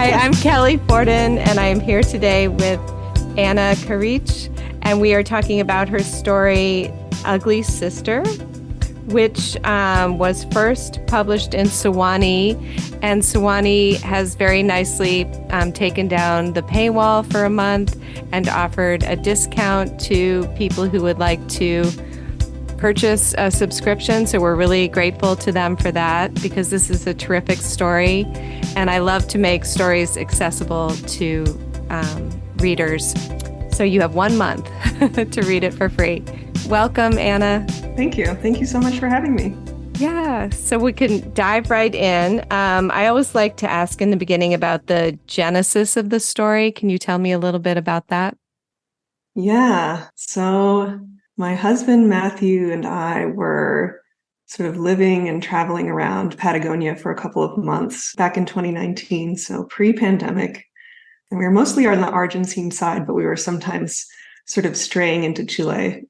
Hi, I'm Kelly Forden, and I am here today with Anna Caritj, and we are talking about her story, Ugly Sister, which was first published in Sewanee, and Sewanee has very nicely taken down the paywall for a month and offered a discount to people who would like to purchase a subscription. So we're really grateful to them for that, because this is a terrific story. And I love to make stories accessible to readers. So you have 1 month to read it for free. Welcome, Anna. Thank you. Thank you so much for having me. Yeah, so we can dive right in. I always like to ask in the beginning about the genesis of the story. Can you tell me a little bit about that? Yeah. So my husband, Matthew, and I were sort of living and traveling around Patagonia for a couple of months back in 2019, so pre-pandemic. And we were mostly on the Argentine side, but we were sometimes sort of straying into Chile.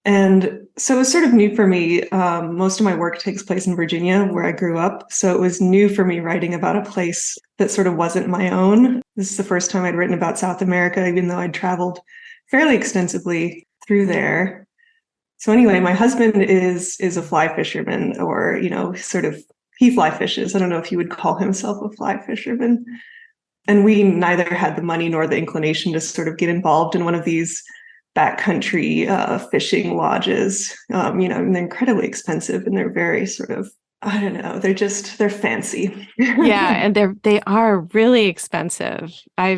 And so it was sort of new for me. Most of my work takes place in Virginia, where I grew up. So it was new for me writing about a place that sort of wasn't my own. This is the first time I'd written about South America, even though I'd traveled fairly extensively through there. So anyway, my husband is a fly fisherman, or, sort of, he fly fishes. I don't know if he would call himself a fly fisherman. And we neither had the money nor the inclination to sort of get involved in one of these backcountry fishing lodges. And they're incredibly expensive, and they're very sort of, I don't know, they're fancy. Yeah, and they are really expensive. My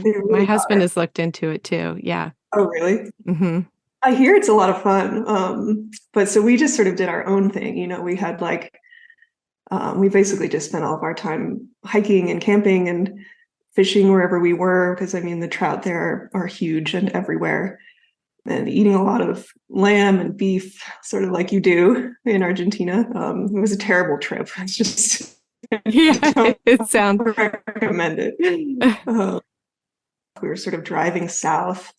husband are. has looked into it too. Yeah. Oh, really? Mm-hmm. I hear it's a lot of fun. But so we just sort of did our own thing. We had we basically just spent all of our time hiking and camping and fishing wherever we were, because the trout there are huge and everywhere, and eating a lot of lamb and beef, sort of like you do in Argentina. It was a terrible trip. It's just, Yeah, it sounds recommend it. We were sort of driving south.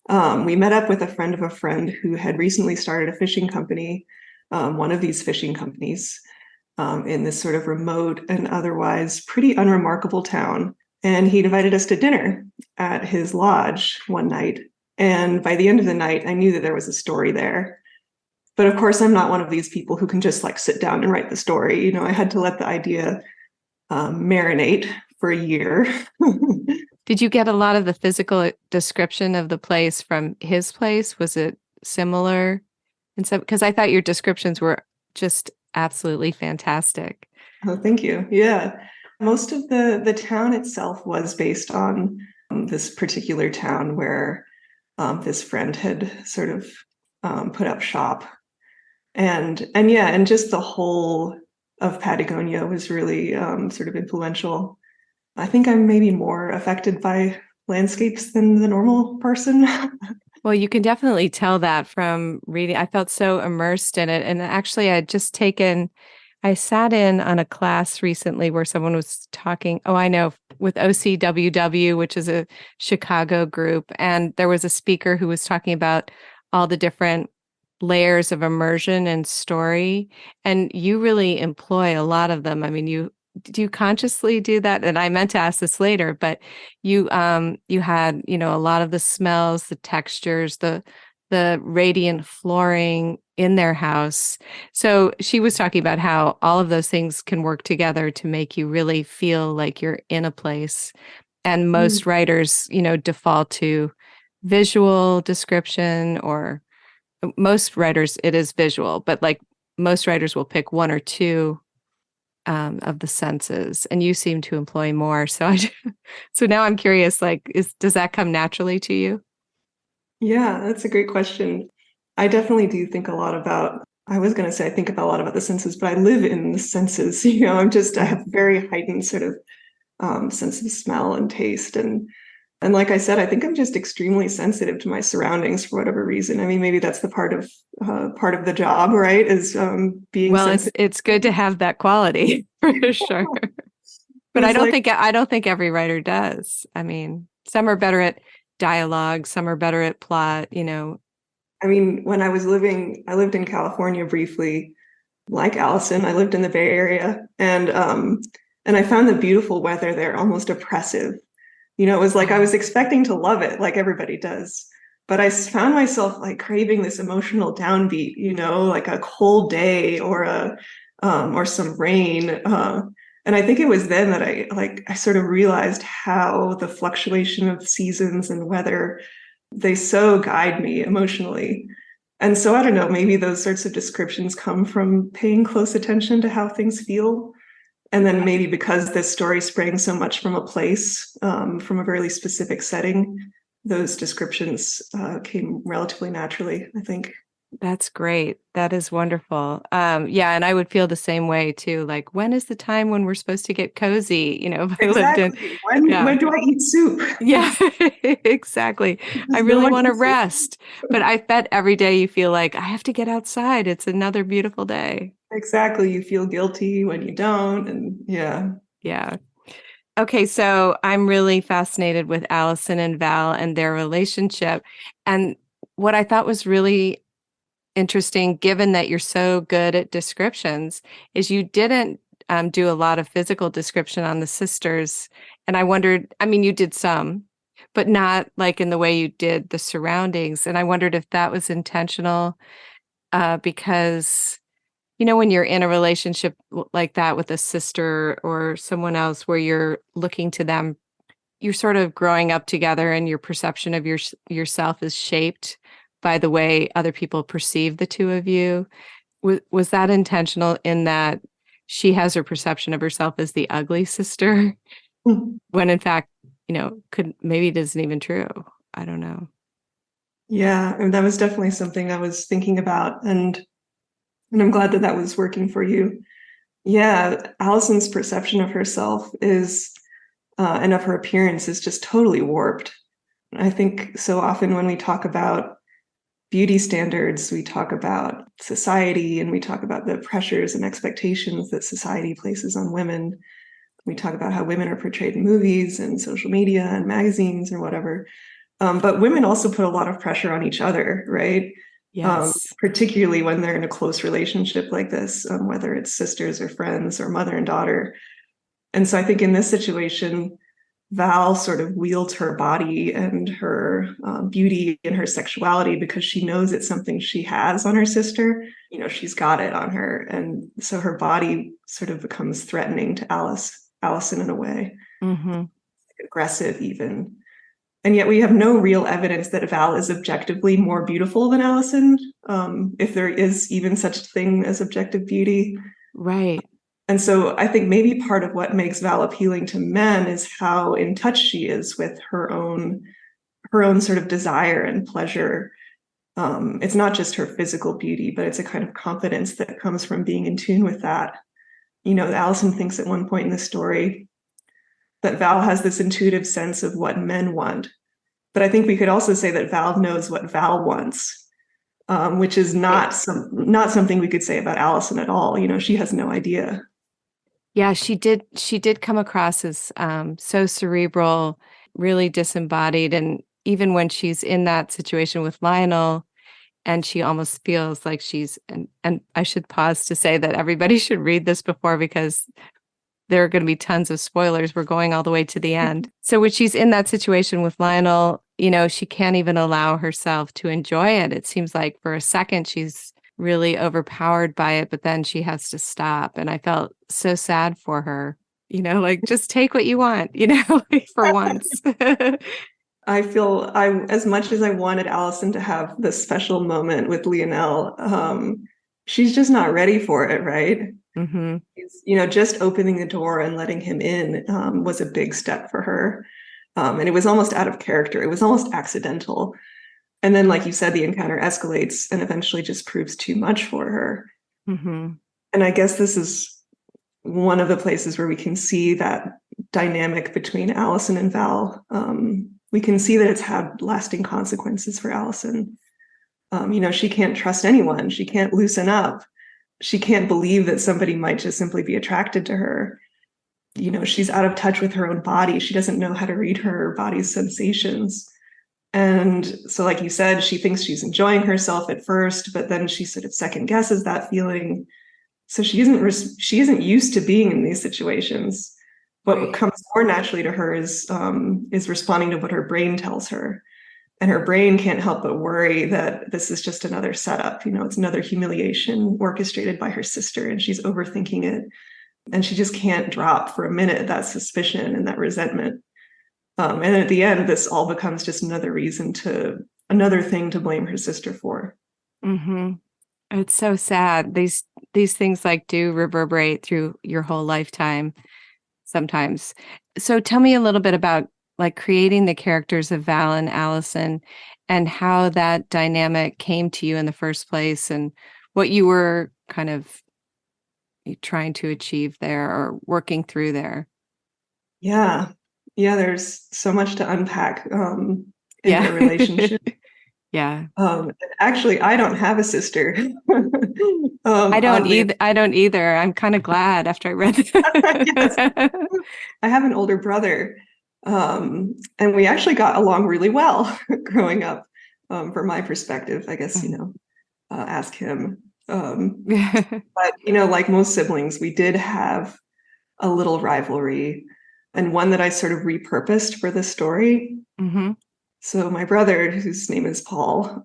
We met up with a friend of a friend who had recently started a fishing company, one of these fishing companies, in this sort of remote and otherwise pretty unremarkable town. And he invited us to dinner at his lodge one night. And by the end of the night, I knew that there was a story there. But of course, I'm not one of these people who can just sit down and write the story. I had to let the idea marinate for a year. Did you get a lot of the physical description of the place from his place? Was it similar? And so, because I thought your descriptions were just absolutely fantastic. Oh, thank you. Yeah. Most of the town itself was based on this particular town where this friend had sort of put up shop. And just the whole of Patagonia was really sort of influential. I think I'm maybe more affected by landscapes than the normal person. Well, you can definitely tell that from reading. I felt so immersed in it. And actually, I sat in on a class recently where someone was talking, with OCWW, which is a Chicago group. And there was a speaker who was talking about all the different layers of immersion and story. And you really employ a lot of them. Do you consciously do that? And I meant to ask this later, but you had, a lot of the smells, the textures, the radiant flooring in their house. So she was talking about how all of those things can work together to make you really feel like you're in a place. And most writers, default to visual description, or most writers, it is visual, but most writers will pick one or two of the senses, and you seem to employ more. So so now I'm curious, does that come naturally to you? Yeah, that's a great question. I definitely do think a lot about, I was going to say I think about a lot about the senses, but I live in the senses. I have very heightened sort of sense of smell and taste. And like I said, I think I'm just extremely sensitive to my surroundings for whatever reason. Maybe that's the part of the job, right? Is being well, sensitive. It's good to have that quality for sure. But I don't think every writer does. Some are better at dialogue, some are better at plot. When I lived in California briefly. Like Allison, I lived in the Bay Area, and I found the beautiful weather there almost oppressive. It was like I was expecting to love it like everybody does. But I found myself like craving this emotional downbeat, like a cold day or some rain. And I think it was then that I sort of realized how the fluctuation of seasons and weather, they so guide me emotionally. And so I don't know, maybe those sorts of descriptions come from paying close attention to how things feel. And then maybe because this story sprang so much from a place, from a very specific setting, those descriptions came relatively naturally, I think. That's great. That is wonderful. Yeah, and I would feel the same way too. Like, when is the time when we're supposed to get cozy? If I lived in, Exactly. When yeah, when do I eat soup? yeah, exactly. I No really one want to can say. rest, but I bet every day you feel like I have to get outside. It's another beautiful day. Exactly. You feel guilty when you don't. And yeah. Yeah. Okay, so I'm really fascinated with Allison and Val and their relationship. And what I thought was really interesting, given that you're so good at descriptions, is you didn't do a lot of physical description on the sisters. And I wondered, I mean, you did some, but not like in the way you did the surroundings. And I wondered if that was intentional, because, when you're in a relationship like that with a sister or someone else where you're looking to them, you're sort of growing up together and your perception of yourself is shaped by the way other people perceive the two of you. Was that intentional in that she has her perception of herself as the ugly sister when in fact, could maybe it isn't even true. I don't know. Yeah. And that was definitely something I was thinking about. And I'm glad that that was working for you. Yeah. Allison's perception of herself and of her appearance is just totally warped. I think so often when we talk about beauty standards, we talk about society and we talk about the pressures and expectations that society places on women. We talk about how women are portrayed in movies and social media and magazines or whatever. But women also put a lot of pressure on each other, right? Yes. Particularly when they're in a close relationship like this, whether it's sisters or friends or mother and daughter. And so I think in this situation, Val sort of wields her body and her beauty and her sexuality because she knows it's something she has on her sister. She's got it on her. And so her body sort of becomes threatening to Allison in a way, Mm-hmm. aggressive even. And yet we have no real evidence that Val is objectively more beautiful than Allison, if there is even such a thing as objective beauty. Right. And so I think maybe part of what makes Val appealing to men is how in touch she is with her own sort of desire and pleasure. It's not just her physical beauty, but it's a kind of confidence that comes from being in tune with that. Allison thinks at one point in the story that Val has this intuitive sense of what men want. But I think we could also say that Val knows what Val wants, which is not something we could say about Allison at all. She has no idea. Yeah, she did come across as so cerebral, really disembodied. And even when she's in that situation with Lionel, and she almost feels like and I should pause to say that everybody should read this before, because there are going to be tons of spoilers. We're going all the way to the end. So when she's in that situation with Lionel, she can't even allow herself to enjoy it. It seems like for a second she's really overpowered by it, but then she has to stop. And I felt so sad for her, like just take what you want, like for once. I feel as much as I wanted Allison to have this special moment with Lionel, she's just not ready for it, right? Mm-hmm. Just opening the door and letting him in was a big step for her. And it was almost out of character. It was almost accidental. And then, like you said, the encounter escalates and eventually just proves too much for her. Mm-hmm. And I guess this is one of the places where we can see that dynamic between Allison and Val. We can see that it's had lasting consequences for Allison. She can't trust anyone. She can't loosen up. She can't believe that somebody might just simply be attracted to her. She's out of touch with her own body. She doesn't know how to read her body's sensations. And so, like you said, she thinks she's enjoying herself at first, but then she sort of second guesses that feeling. So she isn't used to being in these situations. What Right. comes more naturally to her is responding to what her brain tells her. And her brain can't help but worry that this is just another setup. It's another humiliation orchestrated by her sister, and she's overthinking it. And she just can't drop for a minute that suspicion and that resentment. And at the end, this all becomes just another thing to blame her sister for. Mm-hmm. It's so sad. These things like do reverberate through your whole lifetime sometimes. So tell me a little bit about like creating the characters of Val and Allison and how that dynamic came to you in the first place and what you were kind of trying to achieve there or working through there. Yeah. Yeah, there's so much to unpack in Yeah. their relationship. Yeah. Actually, I don't have a sister. Oddly, I don't either. I'm kind of glad after I read yes, it. I have an older brother, and we actually got along really well growing up. From my perspective, I guess, ask him. But like most siblings, we did have a little rivalry, and one that I sort of repurposed for this story. Mm-hmm. So my brother, whose name is Paul,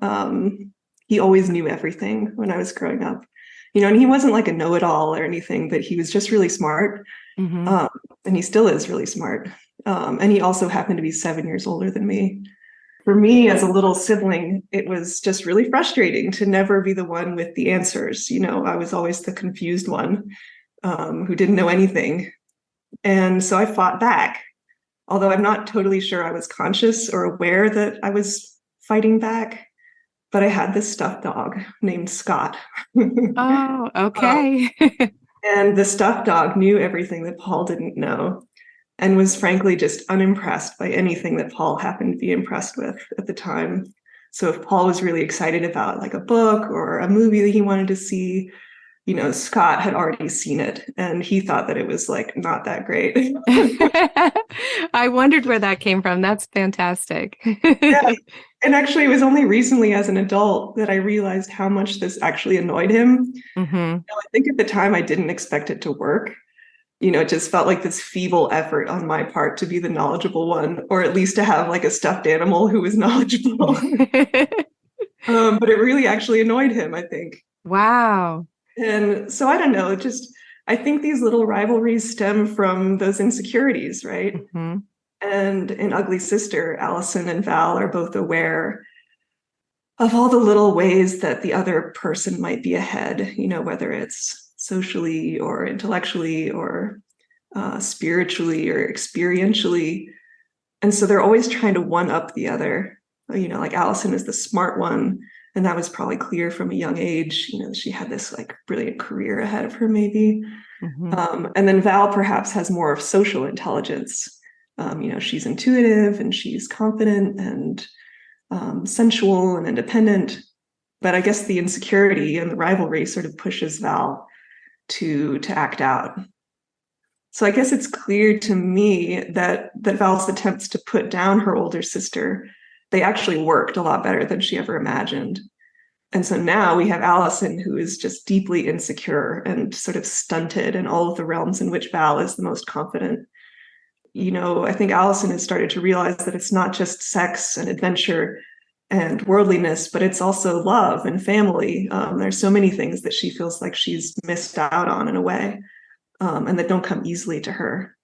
he always knew everything when I was growing up. And he wasn't like a know-it-all or anything, but he was just really smart. Mm-hmm. Um, and he still is really smart. And he also happened to be 7 years older than me. For me, as a little sibling, it was just really frustrating to never be the one with the answers. I was always the confused one who didn't know anything. And so I fought back, although I'm not totally sure I was conscious or aware that I was fighting back. But I had this stuffed dog named Scott. Oh, Um, okay. and the stuffed dog knew everything that Paul didn't know and was frankly just unimpressed by anything that Paul happened to be impressed with at the time. So if Paul was really excited about like a book or a movie that he wanted to see, Scott had already seen it and he thought that it was like not that great. I wondered where that came from. That's fantastic. Yeah. And actually, it was only recently as an adult that I realized how much this actually annoyed him. Mm-hmm. I think at the time I didn't expect it to work. It just felt like this feeble effort on my part to be the knowledgeable one, or at least to have like a stuffed animal who was knowledgeable. But it really actually annoyed him, I think. Wow. And so I don't know, I think these little rivalries stem from those insecurities, right? Mm-hmm. And in Ugly Sister, Allison and Val are both aware of all the little ways that the other person might be ahead, whether it's socially or intellectually or spiritually or experientially. And so they're always trying to one up the other. Like Allison is the smart one. And that was probably clear from a young age. She had this like brilliant career ahead of her, maybe. Mm-hmm. And then Val perhaps has more of social intelligence. She's intuitive and she's confident and sensual and independent. But I guess the insecurity and the rivalry sort of pushes Val to act out. So I guess it's clear to me that Val's attempts to put down her older sister, they actually worked a lot better than she ever imagined. And so now we have Allison, who is just deeply insecure and sort of stunted in all of the realms in which Val is the most confident. I think Allison has started to realize that it's not just sex and adventure and worldliness, but it's also love and family. There's so many things that she feels like she's missed out on in a way, and that don't come easily to her.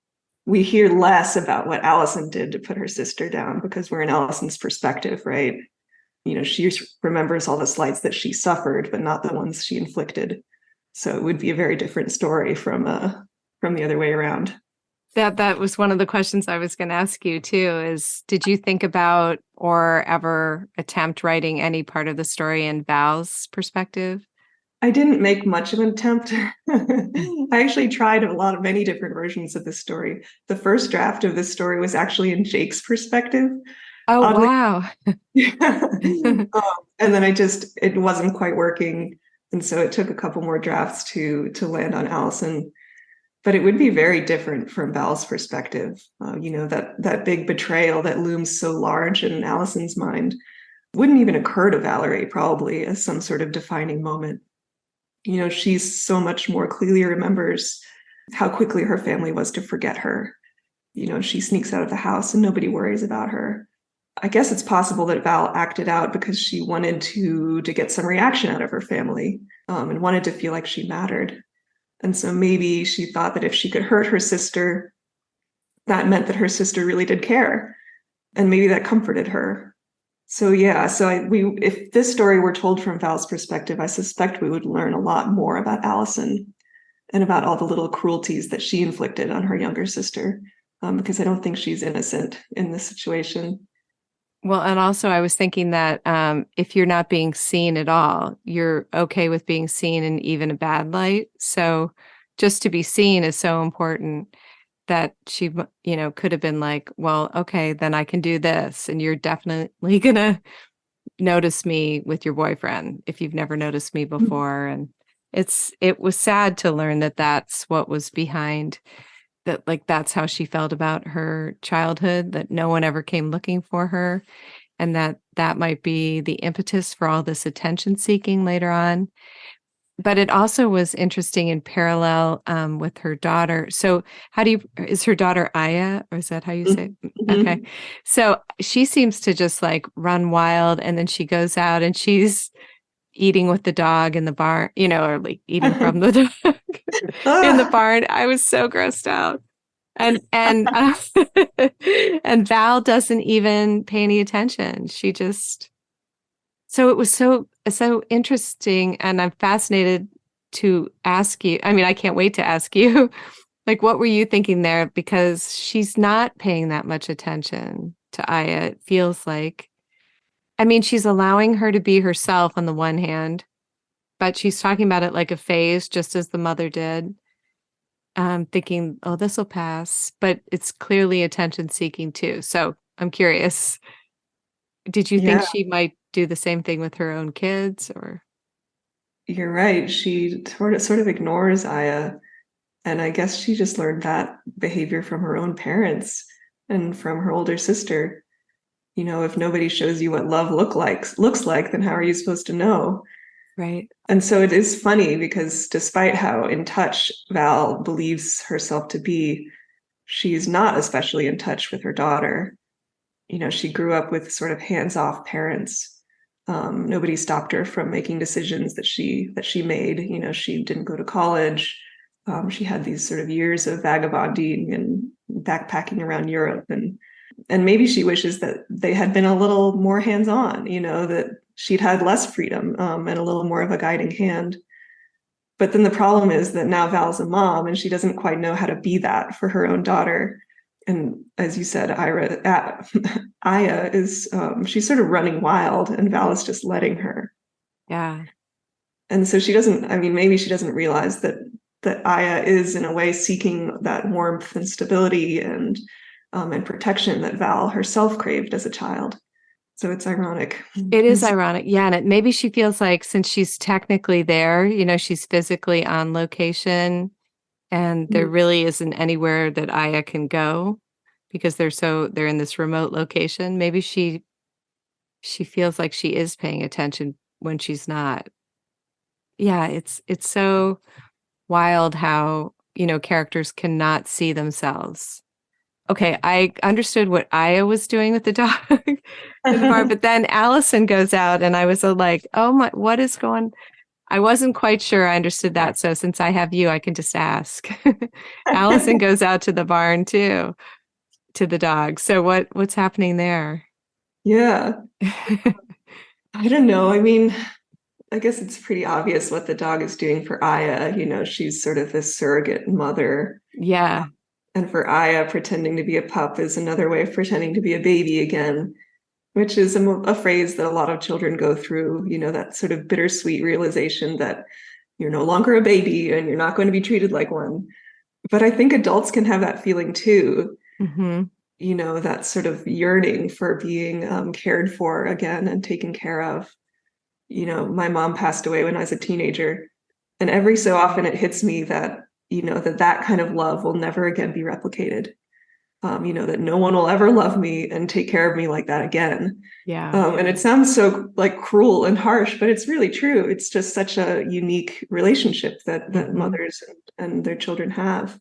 We hear less about what Allison did to put her sister down because we're in Allison's perspective, right? She remembers all the slights that she suffered, but not the ones she inflicted. So it would be a very different story from the other way around. That was one of the questions I was going to ask you too, is did you think about or ever attempt writing any part of the story in Val's perspective? I didn't make much of an attempt. I actually tried many different versions of this story. The first draft of this story was actually in Jake's perspective. Oh, Oddly, wow. and then it wasn't quite working. And so it took a couple more drafts to land on Allison. But it would be very different from Val's perspective. That big betrayal that looms so large in Allison's mind wouldn't even occur to Valerie probably as some sort of defining moment. She so much more clearly remembers how quickly her family was to forget her. she sneaks out of the house and nobody worries about her. I guess it's possible that Val acted out because she wanted to get some reaction out of her family, and wanted to feel like she mattered. And so maybe she thought that if she could hurt her sister, that meant that her sister really did care. And maybe that comforted her. So yeah, if this story were told from Val's perspective, I suspect we would learn a lot more about Allison and about all the little cruelties that she inflicted on her younger sister, because I don't think she's innocent in this situation. Well, and also I was thinking that if you're not being seen at all, you're okay with being seen in even a bad light. So just to be seen is so important that she, could have been like, well, okay, then I can do this. And you're definitely going to notice me with your boyfriend if you've never noticed me before. And it was sad to learn that that's what was behind that, like, that's how she felt about her childhood, that no one ever came looking for her, and that might be the impetus for all this attention seeking later on. But it also was interesting in parallel with her daughter. So is her daughter Aya, or is that how you say it? Mm-hmm. Okay. So she seems to just like run wild, and then she goes out and she's eating with the dog in the barn, or like eating from the dog in the barn. I was so grossed out. And and Val doesn't even pay any attention. She just so it was so interesting, and I'm fascinated to ask you. I mean, I can't wait to ask you, like, what were you thinking there? Because she's not paying that much attention to Aya. It feels like, I mean, she's allowing her to be herself on the one hand, but she's talking about it like a phase, just as the mother did. Thinking, oh, this will pass, but it's clearly attention seeking too. So I'm curious, did you think Yeah, she might do the same thing with her own kids, or? you're right. She sort of ignores Aya. And I guess she just learned that behavior from her own parents and from her older sister. If nobody shows you what love looks like, then how are you supposed to know? Right. And so it is funny because despite how in touch Val believes herself to be, she's not especially in touch with her daughter. She grew up with sort of hands-off parents. Nobody stopped her from making decisions that she made. She didn't go to college. She had these sort of years of vagabonding and backpacking around Europe, and maybe she wishes that they had been a little more hands-on. That she'd had less freedom, and a little more of a guiding hand. But then the problem is that now Val's a mom and she doesn't quite know how to be that for her own daughter. And as you said, Aya is she's sort of running wild, and Val is just letting her. Yeah. And so she doesn't. I mean, maybe she doesn't realize that Aya is in a way seeking that warmth and stability and protection that Val herself craved as a child. So it's ironic. It is ironic. Yeah. And maybe she feels like, since she's technically there, she's physically on location, and there really isn't anywhere that Aya can go because they're in this remote location. Maybe she feels like she is paying attention when she's not. Yeah, it's so wild how, characters cannot see themselves. Okay, I understood what Aya was doing with the dog in the bar, but then Allison goes out and I was like, oh my, what is going? I wasn't quite sure I understood that. So since I have you, I can just ask. Allison goes out to the barn too, to the dog. So what's happening there? Yeah. I don't know. I mean, I guess it's pretty obvious what the dog is doing for Aya. She's sort of this surrogate mother. Yeah. And for Aya, pretending to be a pup is another way of pretending to be a baby again, which is a phrase that a lot of children go through, that sort of bittersweet realization that you're no longer a baby and you're not going to be treated like one. But I think adults can have that feeling too. Mm-hmm. That sort of yearning for being cared for again and taken care of. My mom passed away when I was a teenager, and every so often it hits me that, that kind of love will never again be replicated. That no one will ever love me and take care of me like that again. Yeah. And it sounds so like cruel and harsh, but it's really true. It's just such a unique relationship that mothers and their children have.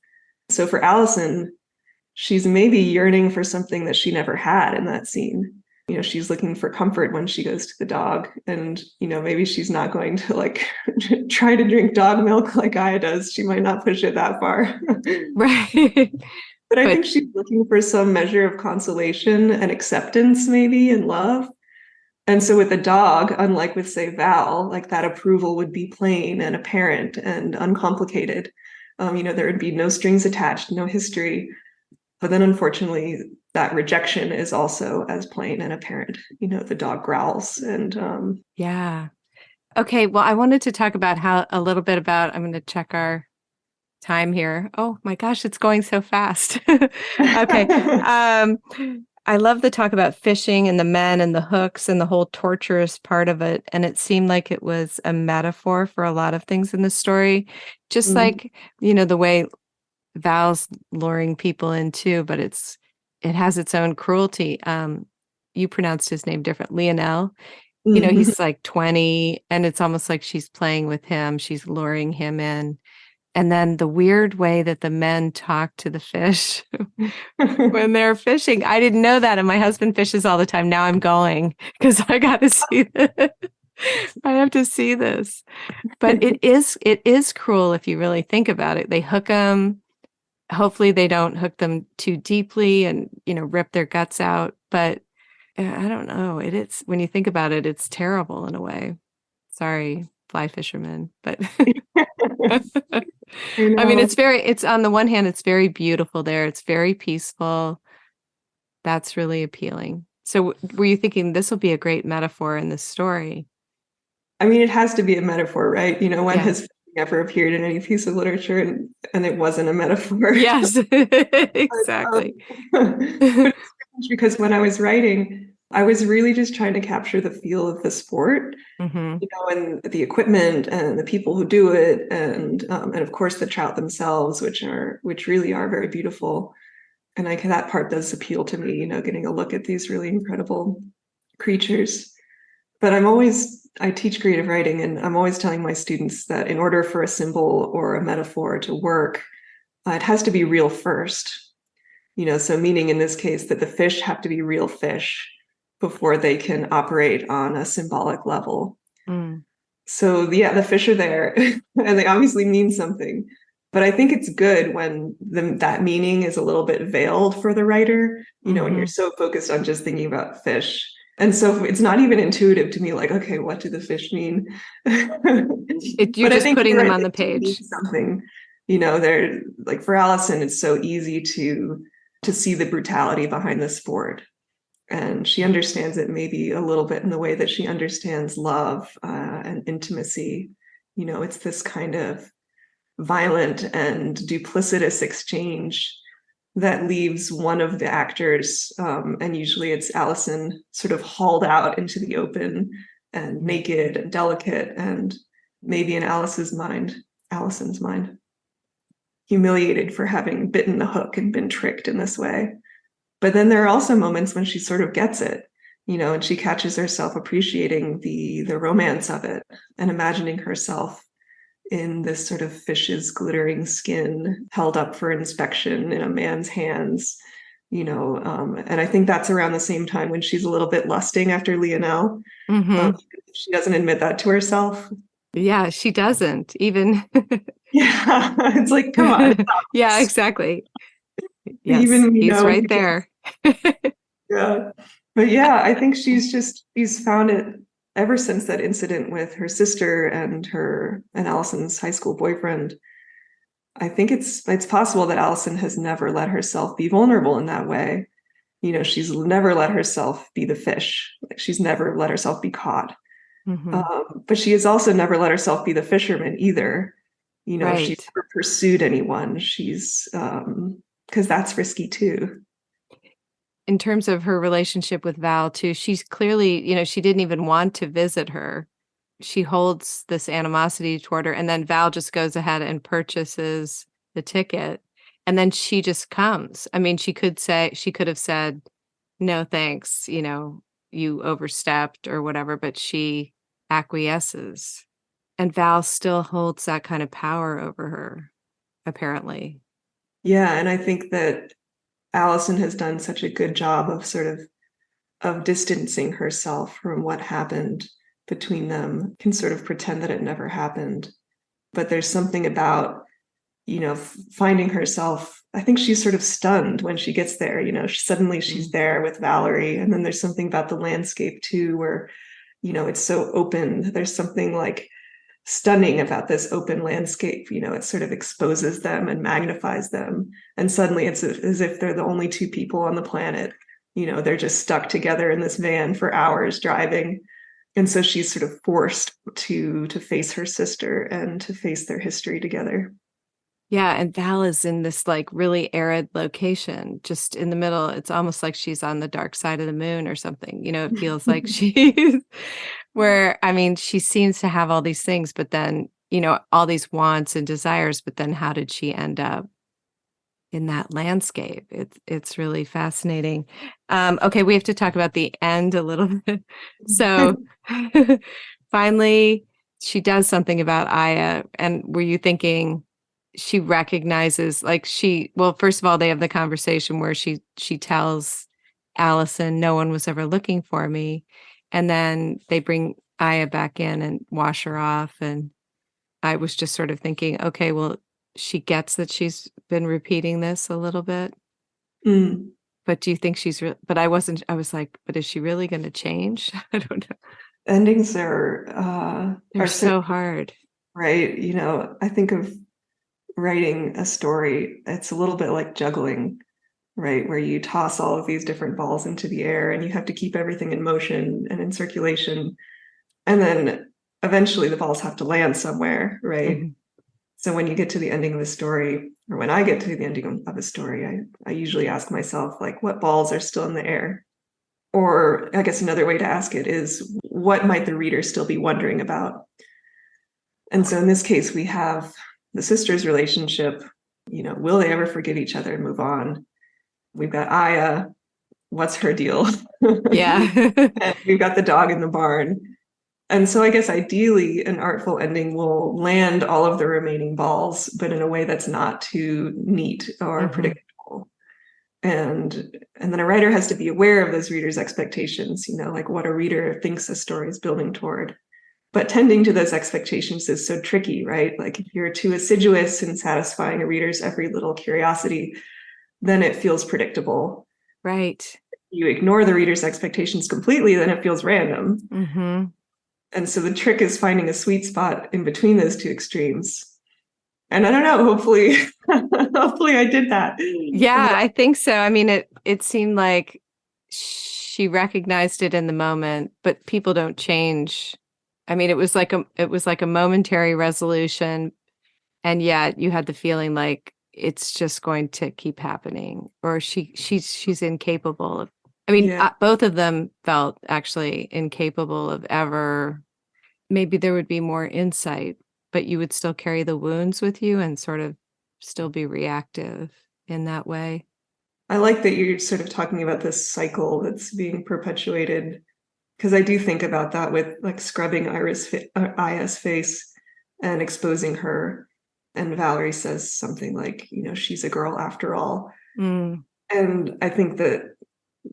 So for Allison, she's maybe yearning for something that she never had in that scene. She's looking for comfort when she goes to the dog, and maybe she's not going to like try to drink dog milk like Aya does. She might not push it that far. Right. But I But think she's looking for some measure of consolation and acceptance, maybe, and love. And so with the dog, unlike with, say, Val, like that approval would be plain and apparent and uncomplicated. There would be no strings attached, no history. But then unfortunately, that rejection is also as plain and apparent. The dog growls and yeah. Okay. Well, I wanted to talk about a little bit about, I'm going to check our time here. Oh my gosh, it's going so fast. Okay. I love the talk about fishing and the men and the hooks and the whole torturous part of it. And it seemed like it was a metaphor for a lot of things in the story. Just like, the way Val's luring people in too, but it has its own cruelty. You pronounced his name different, Lionel. He's like 20 and it's almost like she's playing with him. She's luring him in. And then the weird way that the men talk to the fish when they're fishing. I didn't know that. And my husband fishes all the time. Now I'm going because I got to see this. I have to see this. But it is cruel if you really think about it. They hook them. Hopefully they don't hook them too deeply and, rip their guts out. But I don't know. It is, when you think about it, it's terrible in a way. Sorry, fly fishermen, but I mean, it's on the one hand, it's very beautiful there. It's very peaceful. That's really appealing. So were you thinking this will be a great metaphor in this story? I mean, it has to be a metaphor, right? When Yeah. has ever appeared in any piece of literature and it wasn't a metaphor? Yes, exactly. But it's strange because when I was writing, I was really just trying to capture the feel of the sport, Mm-hmm. and the equipment and the people who do it, and of course the trout themselves, which really are very beautiful. And that part does appeal to me, getting a look at these really incredible creatures. But I teach creative writing, and I'm always telling my students that in order for a symbol or a metaphor to work, it has to be real first. So meaning in this case that the fish have to be real fish before they can operate on a symbolic level. Mm. So yeah, the fish are there and they obviously mean something. But I think it's good when that meaning is a little bit veiled for the writer, when you're so focused on just thinking about fish. And so it's not even intuitive to me, like, okay, what do the fish mean? You're But I just think putting you're them right, on the they do mean page. something. They're like, for Allison, it's so easy to see the brutality behind the sport. And she understands it maybe a little bit in the way that she understands love and intimacy. It's this kind of violent and duplicitous exchange that leaves one of the actors, and usually it's Allison, sort of hauled out into the open and naked and delicate, and maybe in Allison's mind, humiliated for having bitten the hook and been tricked in this way. But then there are also moments when she sort of gets it, and she catches herself appreciating the romance of it and imagining herself in this sort of fish's glittering skin held up for inspection in a man's hands, and I think that's around the same time when she's a little bit lusting after Lionel. She doesn't admit that to herself. Yeah, she doesn't even. Yeah, it's like, come on. Yeah, exactly. Yes, Even, he's right there. Yeah. But yeah, I think she's found it ever since that incident with her sister and Allison's high school boyfriend. I think it's possible that Allison has never let herself be vulnerable in that way. She's never let herself be the fish. Like, she's never let herself be caught. But she has also never let herself be the fisherman either. Right. She's never pursued anyone. She's because that's risky too. In terms of her relationship with Val too, she's clearly, she didn't even want to visit her. She holds this animosity toward her, and then Val just goes ahead and purchases the ticket, and then she just comes. I mean, she could have said, no, thanks, you overstepped or whatever, but she acquiesces. And Val still holds that kind of power over her, apparently. Yeah, and I think that Allison has done such a good job of of distancing herself from what happened between them, can sort of pretend that it never happened. But there's something about, finding herself. I think she's sort of stunned when she gets there. Suddenly she's there with Valerie. And then there's something about the landscape too, where, it's so open. There's something like stunning about this open landscape. It sort of exposes them and magnifies them. And suddenly it's as if they're the only two people on the planet. They're just stuck together in this van for hours driving. And so she's sort of forced to face her sister and to face their history together. Yeah, and Val is in this like really arid location, just in the middle. It's almost like she's on the dark side of the moon or something. It feels like she's where, I mean, she seems to have all these things, but then, all these wants and desires, but then how did she end up in that landscape? It's really fascinating. Okay, we have to talk about the end a little bit. So finally, she does something about Aya. And were you thinking she recognizes, like well, first of all, they have the conversation where she tells Allison, no one was ever looking for me. And then they bring Aya back in and wash her off. And I was just sort of thinking, okay, well, she gets that she's been repeating this a little bit. Mm. But do you think but I was like, but is she really going to change? I don't know. Endings They're are so hard. Right. I think of writing a story, it's a little bit like juggling, right? Where you toss all of these different balls into the air and you have to keep everything in motion and in circulation. And then eventually the balls have to land somewhere, right? Mm-hmm. So when you get to the ending of the story, or when I get to the ending of a story, I usually ask myself, like, what balls are still in the air? Or I guess another way to ask it is, what might the reader still be wondering about? And so in this case, we have the sisters' relationship. Will they ever forgive each other and move on? We've got Aya. What's her deal? Yeah. And we've got the dog in the barn. And so I guess ideally an artful ending will land all of the remaining balls, but in a way that's not too neat or predictable. And then a writer has to be aware of those readers' expectations, like what a reader thinks a story is building toward. But tending to those expectations is so tricky, right? Like if you're too assiduous in satisfying a reader's every little curiosity, then it feels predictable. Right. If you ignore the reader's expectations completely, then it feels random. Mm-hmm. And so the trick is finding a sweet spot in between those two extremes. And I don't know, hopefully I did that. Yeah, I think so. I mean, it seemed like she recognized it in the moment, but people don't change. I mean, it was like a momentary resolution, and yet you had the feeling like it's just going to keep happening, or she's incapable of. I mean, both of them felt actually incapable of ever. Maybe there would be more insight, but you would still carry the wounds with you and sort of still be reactive in that way. I like that you're sort of talking about this cycle that's being perpetuated, because I do think about that with like scrubbing Aya's face and exposing her. And Valerie says something like, she's a girl after all. Mm. And I think that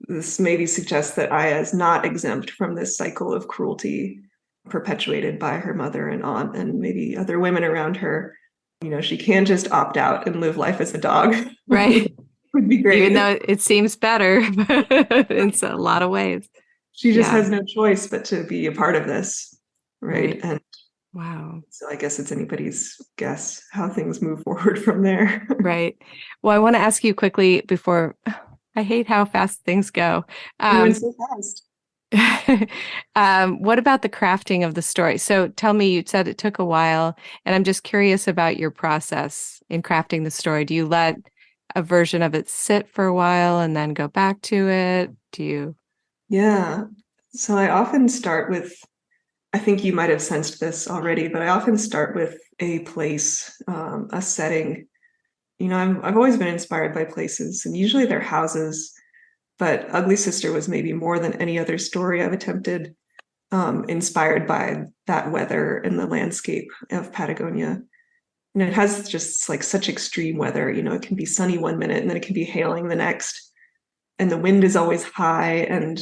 this maybe suggests that Aya is not exempt from this cycle of cruelty perpetuated by her mother and aunt and maybe other women around her. She can just opt out and live life as a dog. Right. Would be great. Even though it seems better in a lot of ways. She just has no choice but to be a part of this. Right. And wow. So I guess it's anybody's guess how things move forward from there. Right. Well, I want to ask you quickly before, I hate how fast things go. It went so fast. What about the crafting of the story? So tell me, you said it took a while, and I'm just curious about your process in crafting the story. Do you let a version of it sit for a while and then go back to it? Do you? Yeah. So I often start with, I think you might have sensed this already, but I often start with a place, a setting. I've always been inspired by places, and usually they're houses. But Ugly Sister was maybe more than any other story I've attempted, inspired by that weather and the landscape of Patagonia. And it has just like such extreme weather. It can be sunny one minute and then it can be hailing the next. And the wind is always high. And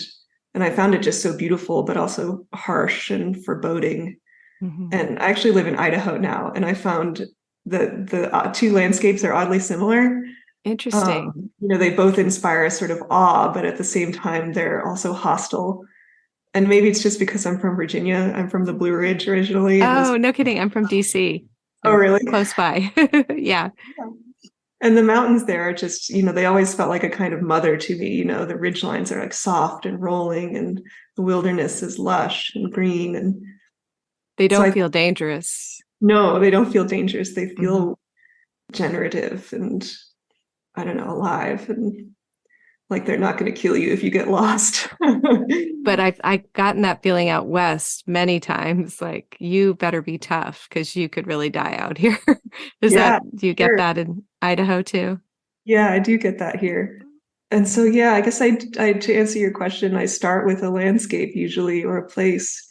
I found it just so beautiful, but also harsh and foreboding. Mm-hmm. And I actually live in Idaho now, and I found that the two landscapes are oddly similar. Interesting. They both inspire a sort of awe, but at the same time, they're also hostile. And maybe it's just because I'm from Virginia. I'm from the Blue Ridge originally. Oh, no kidding. I'm from DC. Oh, really? Close by. Yeah. And the mountains there are just, they always felt like a kind of mother to me. The ridge lines are like soft and rolling, and the wilderness is lush and green. And they don't feel dangerous. No, they don't feel dangerous. They feel generative and, I don't know, alive, and like they're not going to kill you if you get lost. But I've gotten that feeling out west many times, like you better be tough because you could really die out here. Do you get that in Idaho too? Yeah, I do get that here. And so, yeah, I guess I to answer your question, I start with a landscape usually, or a place,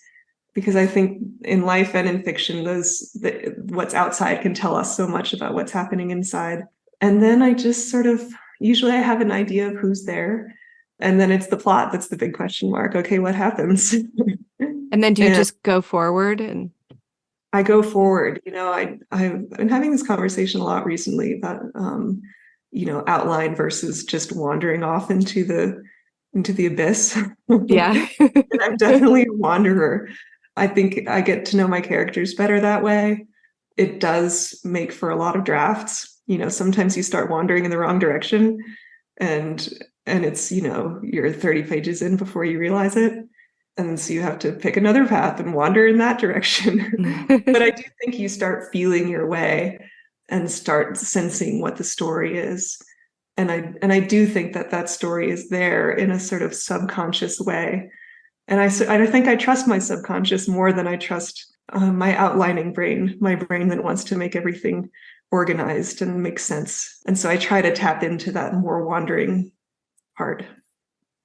because I think in life and in fiction, what's outside can tell us so much about what's happening inside. And then I just usually I have an idea of who's there. And then it's the plot that's the big question mark. Okay, what happens? And then do you just go forward? And I go forward. I've been having this conversation a lot recently about, outline versus just wandering off into the abyss. Yeah. I'm definitely a wanderer. I think I get to know my characters better that way. It does make for a lot of drafts. Sometimes you start wandering in the wrong direction, and it's, you're 30 pages in before you realize it. And so you have to pick another path and wander in that direction. But I do think you start feeling your way and start sensing what the story is. And I do think that story is there in a sort of subconscious way. And I think I trust my subconscious more than I trust my outlining brain, my brain that wants to make everything organized and make sense. And so I try to tap into that more wandering part.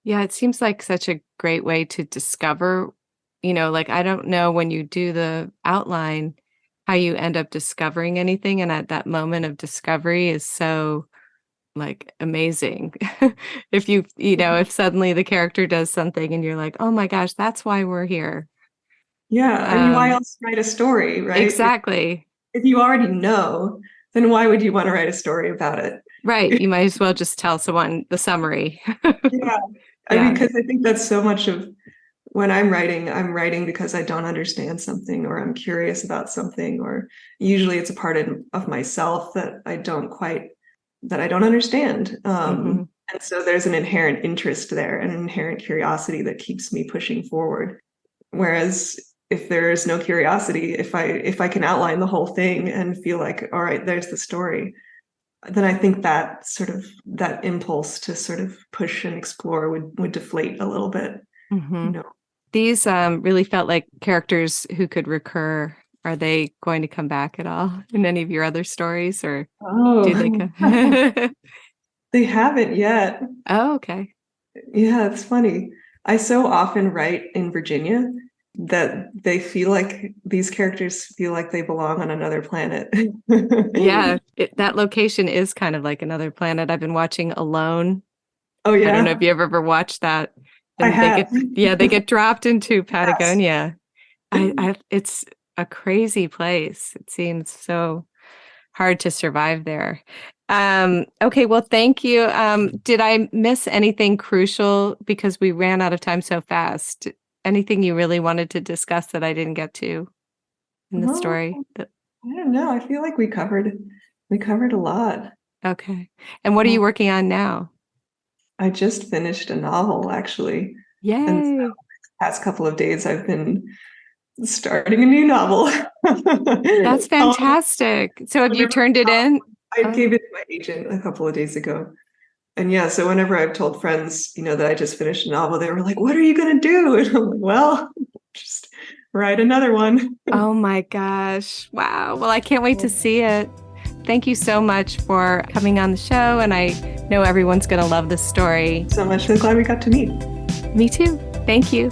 Yeah, it seems like such a great way to discover, like I don't know when you do the outline how you end up discovering anything. And at that moment of discovery is so like amazing. If if suddenly the character does something and you're like, oh my gosh, that's why we're here. Yeah. I mean, why else write a story, right? Exactly. If you already know, then why would you want to write a story about it? Right. You might as well just tell someone the summary. Yeah. I mean, because I think that's so much of when I'm writing because I don't understand something, or I'm curious about something, or usually it's a part of myself that I don't understand. And so there's an inherent interest there, an inherent curiosity that keeps me pushing forward. Whereas if there is no curiosity, if I can outline the whole thing and feel like, all right, there's the story, then I think that that impulse to sort of push and explore would deflate a little bit. These really felt like characters who could recur. Are they going to come back at all in any of your other stories, or do they come? They haven't yet. Oh, okay. Yeah, it's funny. I so often write in Virginia that these characters feel like they belong on another planet. Yeah, that location is kind of like another planet. I've been watching Alone. Oh yeah. I don't know if you ever watched that. And I have. they get dropped into Patagonia. Yes. It's a crazy place. It seems so hard to survive there. Okay, well, thank you. Did I miss anything crucial because we ran out of time so fast? Anything you really wanted to discuss that I didn't get to in the story? I don't know. I feel like we covered a lot. Okay. And what are you working on now? I just finished a novel, actually. Yay. And so the past couple of days I've been starting a new novel. That's fantastic. So have you turned it in? I gave it to my agent a couple of days ago. And yeah, so whenever I've told friends, that I just finished a novel, they were like, what are you going to do? And I'm like, well, just write another one. Oh my gosh. Wow. Well, I can't wait to see it. Thank you so much for coming on the show. And I know everyone's going to love this story. So much. So glad we got to meet. Me too. Thank you.